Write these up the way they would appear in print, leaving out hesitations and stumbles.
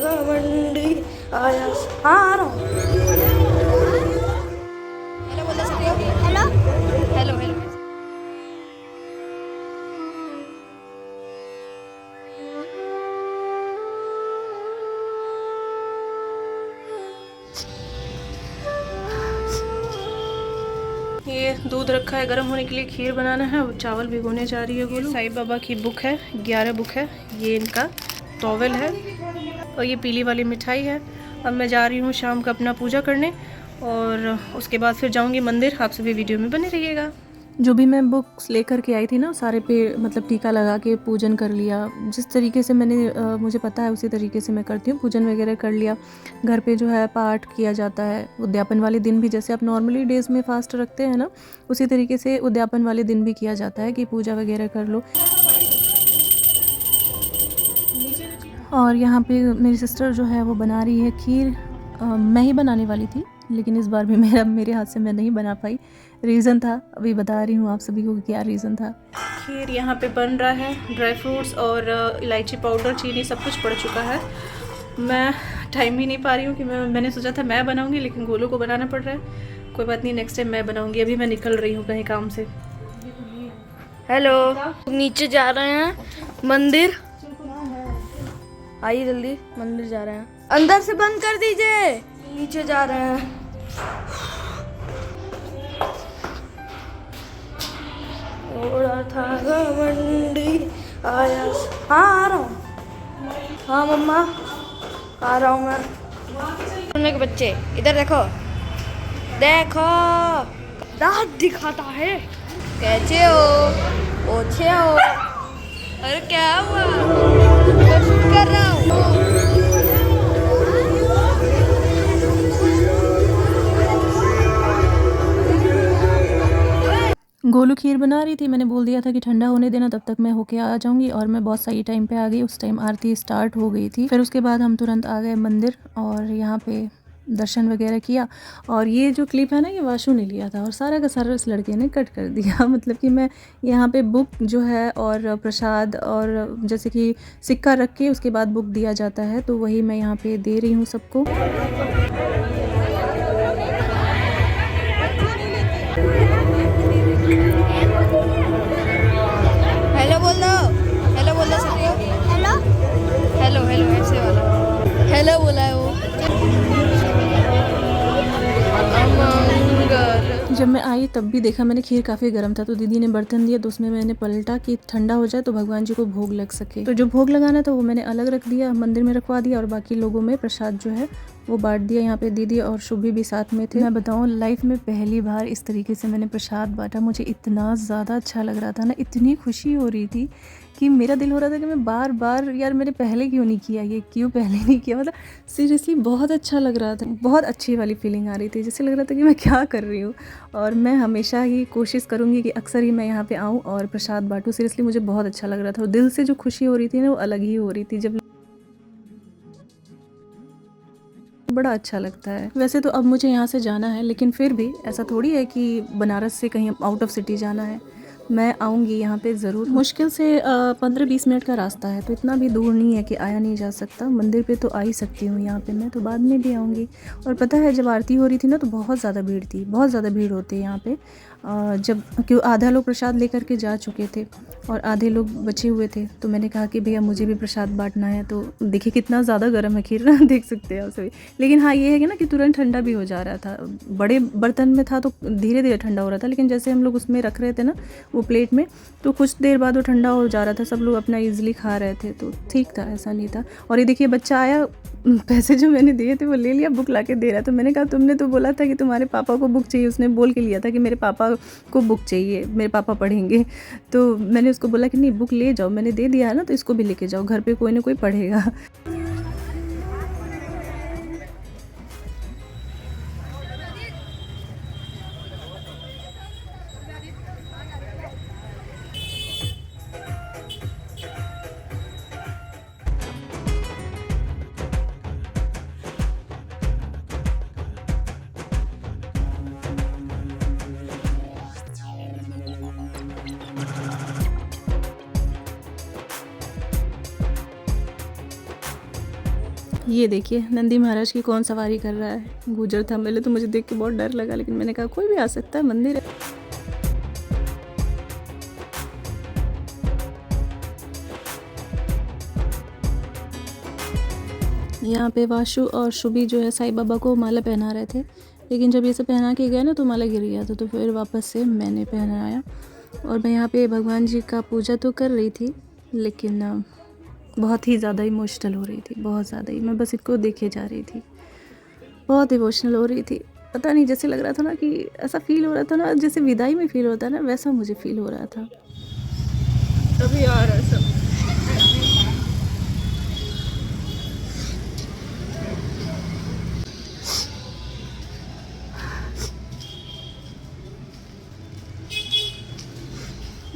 घमंडी आया हारो। हेलो बोल सकते हो? Hello hello hello. ये दूध रखा है गर्म होने के लिए, खीर बनाना है और चावल भिगोने जा रही है गोलू। साईं बाबा की बुक है, 11 बुक है। ये इनका टॉवेल है और ये पीली वाली मिठाई है। अब मैं जा रही हूँ शाम का अपना पूजा करने और उसके बाद फिर जाऊँगी मंदिर। आप सभी वीडियो में बने रहिएगा। जो भी मैं बुक्स लेकर के आई थी ना, सारे पे मतलब टीका लगा के पूजन कर लिया। जिस तरीके से मुझे पता है उसी तरीके से मैं करती हूँ। पूजन वगैरह कर लिया। घर पे जो है पाठ किया जाता है। उद्यापन वाले दिन भी जैसे आप नॉर्मली डेज़ में फास्ट रखते हैं ना, उसी तरीके से उद्यापन वाले दिन भी किया जाता है कि पूजा वगैरह कर लो। और यहाँ पे मेरी सिस्टर जो है वो बना रही है खीर। मैं ही बनाने वाली थी, लेकिन इस बार भी मेरे हाथ से मैं नहीं बना पाई। रीज़न था, अभी बता रही हूँ आप सभी को क्या रीज़न था। खीर यहाँ पे बन रहा है। ड्राई फ्रूट्स और इलायची पाउडर, चीनी सब कुछ पड़ चुका है। मैं टाइम ही नहीं पा रही हूँ कि मैंने सोचा था मैं बनाऊँगी, लेकिन गोलू को बनाना पड़ रहा है। कोई बात नहीं, नेक्स्ट टाइम मैं बनाऊँगी। अभी मैं निकल रही हूँ कहीं काम से। हेलो, नीचे जा रहे हैं मंदिर। आइए जल्दी, मंदिर जा रहे हैं। अंदर से बंद कर दीजिए, नीचे जा रहे हैं। थोड़ा था घमंडी आया। हाँ आ रहा हूँ। हाँ मम्मा आ रहा हूँ मैं। सुनने के बच्चे इधर देखो, देखो दांत दिखाता है। कैसे हो? ओछे हो? अरे क्या हुआ? मैं शूट कर रहा हूँ। गोलू खीर बना रही थी। मैंने बोल दिया था कि ठंडा होने देना, तब तक मैं होके आ जाऊंगी। और मैं बहुत सही टाइम पे आ गई। उस टाइम आरती स्टार्ट हो गई थी। फिर उसके बाद हम तुरंत आ गए मंदिर और यहाँ पे दर्शन वगैरह किया। और ये जो क्लिप है ना, ये वाशु ने लिया था और सारा का सारा इस लड़के ने कट कर दिया। मतलब कि मैं यहाँ पे बुक जो है और प्रसाद और जैसे कि सिक्का रख के उसके बाद बुक दिया जाता है, तो वही मैं यहाँ पे दे रही हूँ सबको। हेलो बोल दो, हेलो बोल दो सकते हो? हेलो हेलो हेलो, ऐसे वाला हेलो बोला है वो। जब मैं आई तब भी देखा मैंने, खीर काफ़ी गर्म था, तो दीदी ने बर्तन दिया तो उसमें मैंने पलटा कि ठंडा हो जाए तो भगवान जी को भोग लग सके। तो जो भोग लगाना था वो मैंने अलग रख दिया, मंदिर में रखवा दिया और बाकी लोगों में प्रसाद जो है वो बांट दिया। यहाँ पे दीदी और शुभी भी साथ में थे। मैं बताऊँ, लाइफ में पहली बार इस तरीके से मैंने प्रसाद बांटा। मुझे इतना ज़्यादा अच्छा लग रहा था ना, इतनी खुशी हो रही थी कि मेरा दिल हो रहा था कि मैं बार बार, यार मैंने पहले क्यों नहीं किया, ये क्यों पहले नहीं किया। मतलब सीरियसली बहुत अच्छा लग रहा था। बहुत अच्छी वाली फीलिंग आ रही थी, जैसे लग रहा था कि मैं क्या कर रही हूँ। और मैं हमेशा ही कोशिश करूँगी कि अक्सर ही मैं यहाँ पे आऊँ और प्रसाद बांटूँ। सीरियसली मुझे बहुत अच्छा लग रहा था और दिल से जो खुशी हो रही थी ना, वो अलग ही हो रही थी। जब बड़ा अच्छा लगता है। वैसे तो अब मुझे यहाँ से जाना है, लेकिन फिर भी ऐसा थोड़ी है कि बनारस से कहीं आउट ऑफ सिटी जाना है। मैं आऊँगी यहाँ पे ज़रूर। मुश्किल से 15-20 मिनट का रास्ता है, तो इतना भी दूर नहीं है कि आया नहीं जा सकता। मंदिर पे तो आ ही सकती हूँ यहाँ पे मैं, तो बाद में भी आऊँगी। और पता है, जब आरती हो रही थी ना तो बहुत ज़्यादा भीड़ थी, बहुत ज़्यादा भीड़ होती है यहाँ पे। जब क्यों आधा लोग प्रसाद लेकर के जा चुके थे और आधे लोग बचे हुए थे, तो मैंने कहा कि भैया मुझे भी प्रसाद बांटना है। तो देखिए कितना ज़्यादा गर्म है खीर ना, देख सकते हैं आप सभी। लेकिन हाँ ये है कि ना कि तुरंत ठंडा भी हो जा रहा था। बड़े बर्तन में था तो धीरे धीरे ठंडा हो रहा था, लेकिन जैसे हम लोग उसमें रख रहे थे ना वो प्लेट में, तो कुछ देर बाद वो ठंडा हो जा रहा था। सब लोग अपना ईजिली खा रहे थे, तो ठीक था, ऐसा नहीं था। और ये देखिए बच्चा आया, पैसे जो मैंने दिए थे वो ले लिया, बुक ला के दे रहा। तो मैंने कहा तुमने तो बोला था कि तुम्हारे पापा को बुक चाहिए। उसने बोल के लिया था कि मेरे पापा को बुक चाहिए, मेरे पापा पढ़ेंगे। तो मैंने उसको बोला कि नहीं बुक ले जाओ, मैंने दे दिया है ना, तो इसको भी लेके जाओ, घर पे कोई ना कोई पढ़ेगा। ये देखिए नंदी महाराज की कौन सवारी कर रहा है। गुजर था, पहले तो मुझे देख के बहुत डर लगा, लेकिन मैंने कहा कोई भी आ सकता है, मंदिर है। यहाँ पे वाशु और शुभी जो है साईं बाबा को माला पहना रहे थे, लेकिन जब ये सब पहना के गए ना तो माला गिर गया था, तो फिर वापस से मैंने पहनाया। और मैं यहाँ पे भगवान जी का पूजा तो कर रही थी, लेकिन बहुत ही ज़्यादा इमोशनल हो रही थी, बहुत ज़्यादा ही। मैं बस इनको देखे जा रही थी, बहुत इमोशनल हो रही थी। पता नहीं, जैसे लग रहा था ना कि ऐसा फील हो रहा था ना जैसे विदाई में फील होता है ना, वैसा मुझे फील हो रहा था। अभी आ रहा है सब।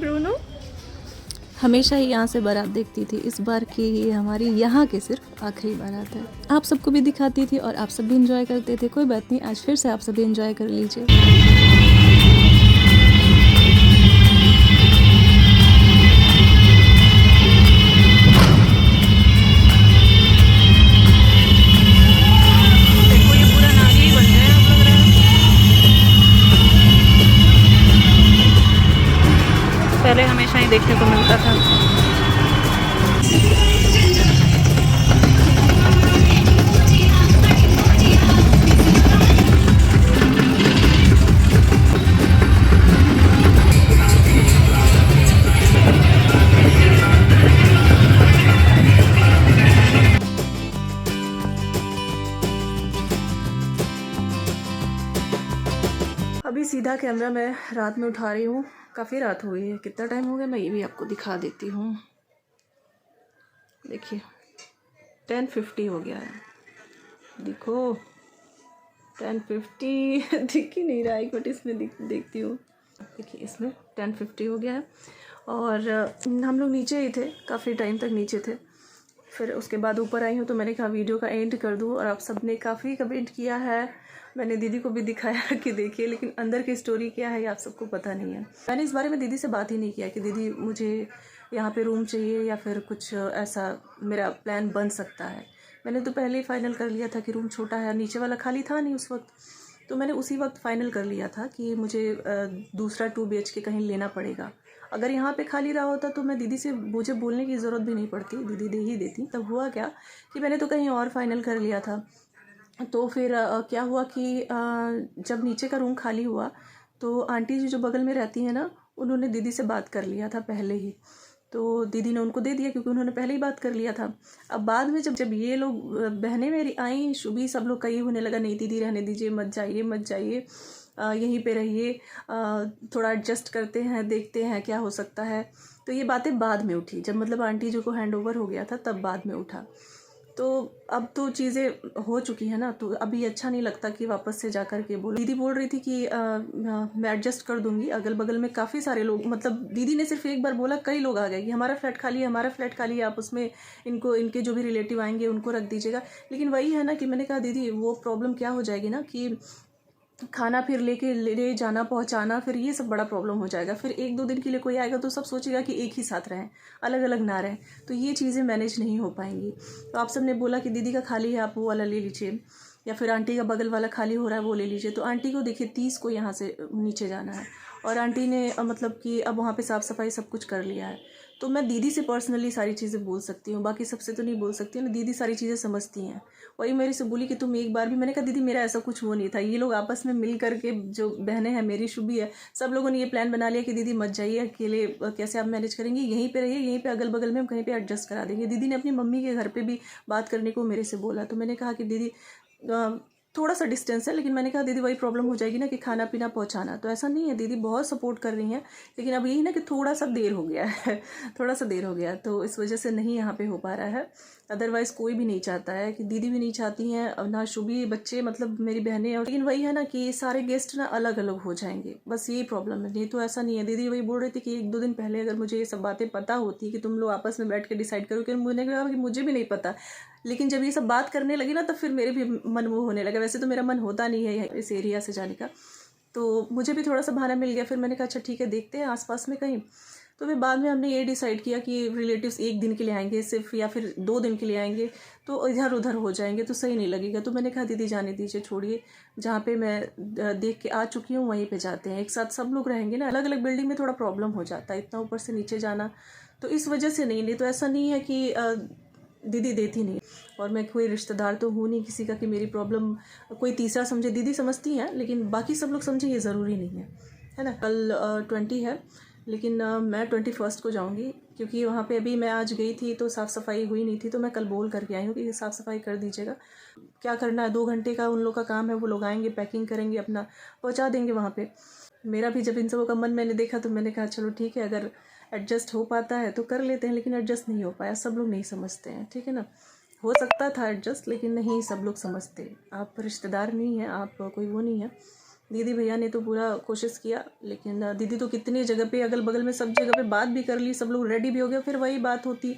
ब्रूनो हमेशा ही यहाँ से बारात देखती थी, इस बार की ये हमारी यहाँ के सिर्फ आखिरी बारात है। आप सबको भी दिखाती थी और आप सब भी इंजॉय करते थे। कोई बात नहीं, आज फिर से आप सभी इंजॉय कर लीजिए। पहले हमेशा ही देखने को मिलता था। अभी सीधा कैमरा मैं रात में उठा रही हूँ। काफ़ी रात हो गई है, कितना टाइम हो गया मैं ये भी आपको दिखा देती हूँ। देखिए 10:50 हो गया है, देखो 10:50 दिख ही नहीं रहा है, बट इसमें देखती हूँ। देखिए इसमें 10:50 हो गया है। और हम लोग नीचे ही थे, काफ़ी टाइम तक नीचे थे। फिर उसके बाद ऊपर आई हूँ तो मैंने कहा वीडियो का एंड कर दूँ। और आप सब ने काफ़ी कमेंट किया है, मैंने दीदी को भी दिखाया कि देखिए, लेकिन अंदर की स्टोरी क्या है ये आप सबको पता नहीं है। मैंने इस बारे में दीदी से बात ही नहीं किया कि दीदी मुझे यहाँ पे रूम चाहिए या फिर कुछ ऐसा मेरा प्लान बन सकता है। मैंने तो पहले ही फाइनल कर लिया था कि रूम छोटा है, नीचे वाला खाली था नहीं उस वक्त, तो मैंने उसी वक्त फाइनल कर लिया था कि मुझे दूसरा 2 BHK कहीं लेना पड़ेगा। अगर यहाँ पे खाली रहा होता तो मैं दीदी से मुझे बोलने की ज़रूरत भी नहीं पड़ती, दीदी दे ही देती। तब हुआ क्या कि मैंने तो कहीं और फाइनल कर लिया था। तो फिर क्या हुआ कि जब नीचे का रूम खाली हुआ तो आंटी जी जो बगल में रहती हैं ना, उन्होंने दीदी से बात कर लिया था पहले ही, तो दीदी ने उनको दे दिया क्योंकि उन्होंने पहले ही बात कर लिया था। अब बाद में जब ये लोग बहनें मेरी आई, शुभी, सब लोग कहीं होने लगा नहीं दीदी रहने दीजिए, मत जाइए मत जाइए, यहीं पे रहिए, थोड़ा एडजस्ट करते हैं, देखते हैं क्या हो सकता है। तो ये बातें बाद में उठी, जब मतलब आंटी जी को हैंड ओवर हो गया था तब बाद में उठा। तो अब तो चीज़ें हो चुकी हैं ना, तो अभी अच्छा नहीं लगता कि वापस से जा कर के बोलो। दीदी बोल रही थी कि मैं एडजस्ट कर दूंगी। अगल बगल में काफ़ी सारे लोग, मतलब दीदी ने सिर्फ एक बार बोला, कई लोग आ गए कि हमारा फ्लैट खाली है, हमारा फ्लैट खाली है, आप उसमें इनको, इनके जो भी रिलेटिव आएंगे उनको रख दीजिएगा। लेकिन वही है ना कि मैंने कहा दीदी वो प्रॉब्लम क्या हो जाएगी ना कि खाना फिर लेके ले जाना पहुंचाना, फिर ये सब बड़ा प्रॉब्लम हो जाएगा। फिर 1-2 दिन के लिए कोई आएगा तो सब सोचेगा कि एक ही साथ रहें, अलग अलग ना रहें, तो ये चीज़ें मैनेज नहीं हो पाएंगी। तो आप सब ने बोला कि दीदी का खाली है, आप वो वाला ले लीजिए, या फिर आंटी का बगल वाला खाली हो रहा है वो ले लीजिए। तो आंटी को देखिए 30 को यहाँ से नीचे जाना है, और आंटी ने मतलब कि अब वहाँ पर साफ़ सफाई सब कुछ कर लिया है। तो मैं दीदी से पर्सनली सारी चीज़ें बोल सकती हूँ, बाकी सबसे तो नहीं बोल सकती ना। दीदी सारी चीज़ें समझती हैं। वही मेरे से बोली कि तुम एक बार भी, मैंने कहा दीदी मेरा ऐसा कुछ वो नहीं था, ये लोग आपस में मिल करके, जो बहनें हैं मेरी, शुभी है, सब लोगों ने ये प्लान बना लिया कि दीदी मत जाइए अकेले, कैसे आप मैनेज करेंगी, यहीं पे रहिए, यहीं पे अगल बगल में हम कहीं पे एडजस्ट करा देंगे। दीदी ने अपनी मम्मी के घर पे भी बात करने को मेरे से बोला। तो मैंने कहा कि दीदी थोड़ा सा डिस्टेंस है, लेकिन मैंने कहा दीदी वही प्रॉब्लम हो जाएगी ना कि खाना पीना पहुंचाना। तो ऐसा नहीं है, दीदी बहुत सपोर्ट कर रही हैं, लेकिन अब यही ना कि थोड़ा सा देर हो गया है थोड़ा सा देर हो गया, तो इस वजह से नहीं यहाँ पे हो पा रहा है। अदरवाइज़ कोई भी नहीं चाहता है, कि दीदी भी नहीं चाहती हैं, ना शुभी, बच्चे, मतलब मेरी बहनें। और लेकिन वही है ना कि सारे गेस्ट ना अलग अलग हो जाएंगे, बस यही प्रॉब्लम है। नहीं तो ऐसा नहीं है। दीदी वही बोल रही थी कि 1-2 दिन पहले अगर मुझे ये सब बातें पता होती कि तुम लोग आपस में बैठ के डिसाइड करो, कि मैंने कहा कि मुझे भी नहीं पता, लेकिन जब ये सब बात करने लगी ना, तब फिर मेरे भी मन वो होने लगा। वैसे तो मेरा मन होता नहीं है इस एरिया से जाने का, तो मुझे भी थोड़ा सा बहाना मिल गया। फिर मैंने कहा अच्छा ठीक है, देखते हैं आसपास में कहीं। तो फिर बाद में हमने ये डिसाइड किया कि रिलेटिव्स 1 दिन के लिए आएंगे सिर्फ, या फिर 2 दिन के लिए आएंगे तो इधर उधर हो जाएंगे तो सही नहीं लगेगा। तो मैंने कहा दीदी जाने दीजिए, छोड़िए, जहाँ पे मैं देख के आ चुकी हूँ वहीं पे जाते हैं। एक साथ सब लोग रहेंगे ना, अलग अलग बिल्डिंग में थोड़ा प्रॉब्लम हो जाता है, इतना ऊपर से नीचे जाना, तो इस वजह से नहीं तो ऐसा नहीं है कि दीदी देती नहीं। और मैं कोई रिश्तेदार तो हूँ नहीं किसी का कि मेरी प्रॉब्लम कोई तीसरा समझे। दीदी समझती हैं लेकिन बाकी सब लोग समझे ये ज़रूरी नहीं है ना। कल 20 है, लेकिन मैं 21 को जाऊंगी, क्योंकि वहाँ पे अभी मैं आज गई थी तो साफ़ सफाई हुई नहीं थी, तो मैं कल बोल करके आई हूँ कि साफ़ सफाई कर दीजिएगा। क्या करना है, 2 घंटे का उन लोग का काम है, वो लोग आएंगे, पैकिंग करेंगे, अपना पहुँचा देंगे वहाँ पे। मेरा भी जब इन सबों का मन मैंने देखा तो मैंने कहा चलो ठीक है, अगर एडजस्ट हो पाता है तो कर लेते हैं, लेकिन एडजस्ट नहीं हो पाया, सब लोग नहीं समझते हैं, ठीक है ना। हो सकता था एडजस्ट, लेकिन नहीं सब लोग समझते। आप रिश्तेदार नहीं हैं, आप कोई वो नहीं है। दीदी भैया ने तो पूरा कोशिश किया, लेकिन दीदी तो कितनी जगह पे, अगल बगल में सब जगह पे बात भी कर ली, सब लोग रेडी भी हो गए, फिर वही बात होती,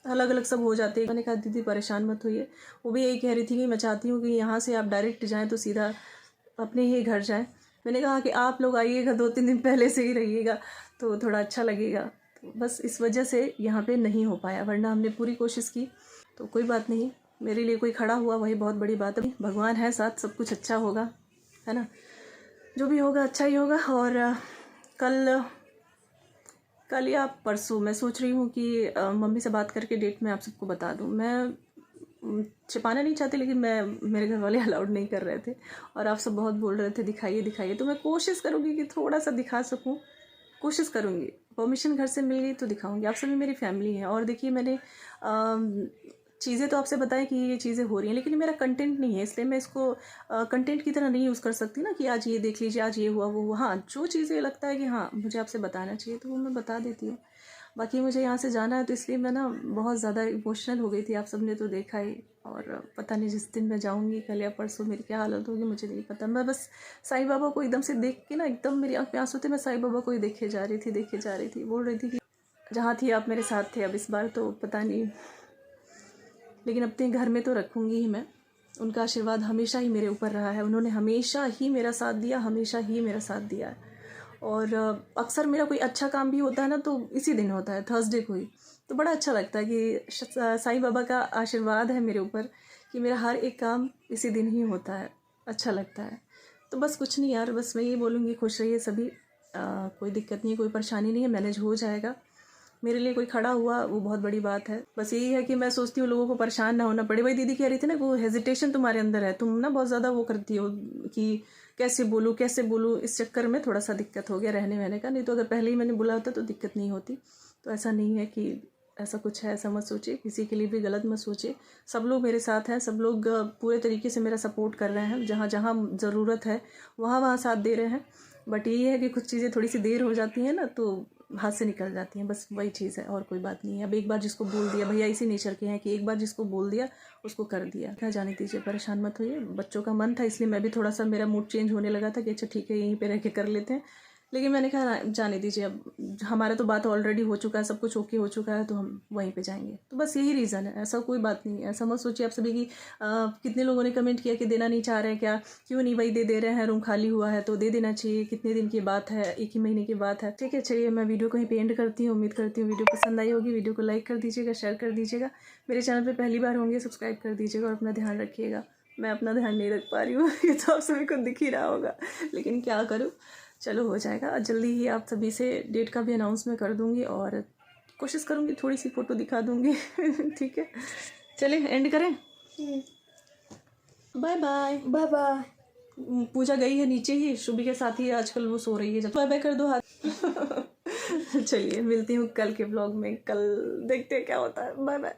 अलग अलग सब हो जाते। मैंने कहा दीदी परेशान मत होइए। वो भी यही कह रही थी कि मैं चाहती हूँ कि यहाँ से आप डायरेक्ट जाएँ तो सीधा अपने ही घर जाएँ। मैंने कहा कि आप लोग आइएगा 2-3 दिन पहले से ही रहिएगा तो थोड़ा अच्छा लगेगा। तो बस इस वजह से यहाँ पे नहीं हो पाया, वरना हमने पूरी कोशिश की। तो कोई बात नहीं, मेरे लिए कोई खड़ा हुआ वही बहुत बड़ी बात है। भगवान है साथ, सब कुछ अच्छा होगा, है ना। जो भी होगा अच्छा ही होगा। और कल या परसों मैं सोच रही हूँ कि मम्मी से बात करके डेट मैं आप सबको बता दूँ। मैं छिपाना नहीं चाहती, लेकिन मेरे घर वाले अलाउड नहीं कर रहे थे, और आप सब बहुत बोल रहे थे दिखाइए दिखाइए, तो मैं कोशिश करूँगी कि थोड़ा सा दिखा सकूँ, कोशिश करूँगी। परमिशन घर से मिल गई तो दिखाऊँगी। आप सभी मेरी फैमिली है। और देखिए मैंने चीज़ें तो आपसे बताएं कि ये चीज़ें हो रही हैं, लेकिन मेरा कंटेंट नहीं है, इसलिए मैं इसको कंटेंट की तरह नहीं यूज़ कर सकती ना कि आज ये देख लीजिए, आज ये हुआ वो हुआ। हाँ, जो चीज़ें लगता है कि हाँ मुझे आपसे बताना चाहिए तो वो मैं बता देती हूँ। बाकी मुझे यहाँ से जाना है, तो इसलिए मैं ना बहुत ज़्यादा इमोशनल हो गई थी, आप सब ने तो देखा ही। और पता नहीं जिस दिन मैं जाऊँगी कल या परसों मेरी क्या हालत होगी मुझे नहीं पता। मैं बस साईं बाबा को एकदम से देख के ना, एकदम मेरी आँख में आंसू थे। मैं साईं बाबा को ही देखे जा रही थी, बोल रही थी कि जहाँ थी आप मेरे साथ थे, अब इस बार तो पता नहीं, लेकिन अपने घर में तो रखूँगी ही मैं। उनका आशीर्वाद हमेशा ही मेरे ऊपर रहा है, उन्होंने हमेशा ही मेरा साथ दिया, हमेशा ही मेरा साथ दिया है। और अक्सर मेरा कोई अच्छा काम भी होता है ना तो इसी दिन होता है, थर्सडे को ही। तो बड़ा अच्छा लगता है कि साईं बाबा का आशीर्वाद है मेरे ऊपर कि मेरा हर एक काम इसी दिन ही होता है, अच्छा लगता है। तो बस कुछ नहीं यार, बस मैं ये बोलूँगी खुश रहिए सभी। कोई दिक्कत नहीं है, कोई परेशानी नहीं है, मैनेज हो जाएगा। मेरे लिए कोई खड़ा हुआ वो बहुत बड़ी बात है। बस यही है कि मैं सोचती हूँ लोगों को परेशान ना होना पड़े। वही दीदी कह रही थी ना, वो हेजिटेशन तुम्हारे अंदर है, तुम ना बहुत ज़्यादा वो करती हो कि कैसे बोलूँ, इस चक्कर में थोड़ा सा दिक्कत हो गया रहने वहने का। नहीं तो अगर पहले ही मैंने बोला होता तो दिक्कत नहीं होती। तो ऐसा नहीं है कि ऐसा कुछ है, ऐसा मत सोचिए, किसी के लिए भी गलत मत सोचिए। सब लोग मेरे साथ हैं, सब लोग पूरे तरीके से मेरा सपोर्ट कर रहे हैं, जहाँ जहाँ ज़रूरत है वहाँ साथ दे रहे हैं। बट ये है कि कुछ चीज़ें थोड़ी सी देर हो जाती हैं ना तो हाथ से निकल जाती हैं, बस वही चीज़ है, और कोई बात नहीं है। अब एक बार जिसको बोल दिया, भैया इसी नेचर के हैं कि एक बार जिसको बोल दिया उसको कर दिया। क्या जाने दीजिए, परेशान मत होइए। बच्चों का मन था इसलिए मैं भी थोड़ा सा, मेरा मूड चेंज होने लगा था कि अच्छा ठीक है यहीं पे रह के कर लेते हैं, लेकिन मैंने कहा जाने दीजिए, अब हमारा तो बात ऑलरेडी हो चुका है, सब कुछ ओके हो चुका है, तो हम वहीं पे जाएंगे। तो बस यही रीज़न है, ऐसा कोई बात नहीं है। ऐसा मत सोचिए आप सभी की कितने लोगों ने कमेंट किया कि देना नहीं चाह रहे हैं क्या, क्यों नहीं भाई दे रहे हैं, रूम खाली हुआ है तो दे देना चाहिए, कितने दिन की बात है, 1 ही महीने की बात है। ठीक है, चलिए मैं वीडियो को ही एंड करती हूँ। उम्मीद करती हूँ वीडियो पसंद आई होगी। वीडियो को लाइक कर दीजिएगा, शेयर कर दीजिएगा। मेरे चैनल पर पहली बार होंगे सब्सक्राइब कर दीजिएगा, और अपना ध्यान रखिएगा। मैं अपना ध्यान नहीं रख पा रही हूँ, ये तो आप सभी को दिख ही रहा होगा, लेकिन क्या करूँ, चलो हो जाएगा। जल्दी ही आप सभी से डेट का भी अनाउंस मैं कर दूंगी, और कोशिश करूंगी थोड़ी सी फ़ोटो दिखा दूंगी। ठीक है, चलिए एंड करें। Bye bye bye bye. Puja गई है नीचे ही, शुभी के साथ ही आजकल वो सो रही है। जब बाय बाय कर दो हाथ। चलिए मिलती हूँ कल के ब्लॉग में, कल देखते हैं क्या होता है। Bye bye.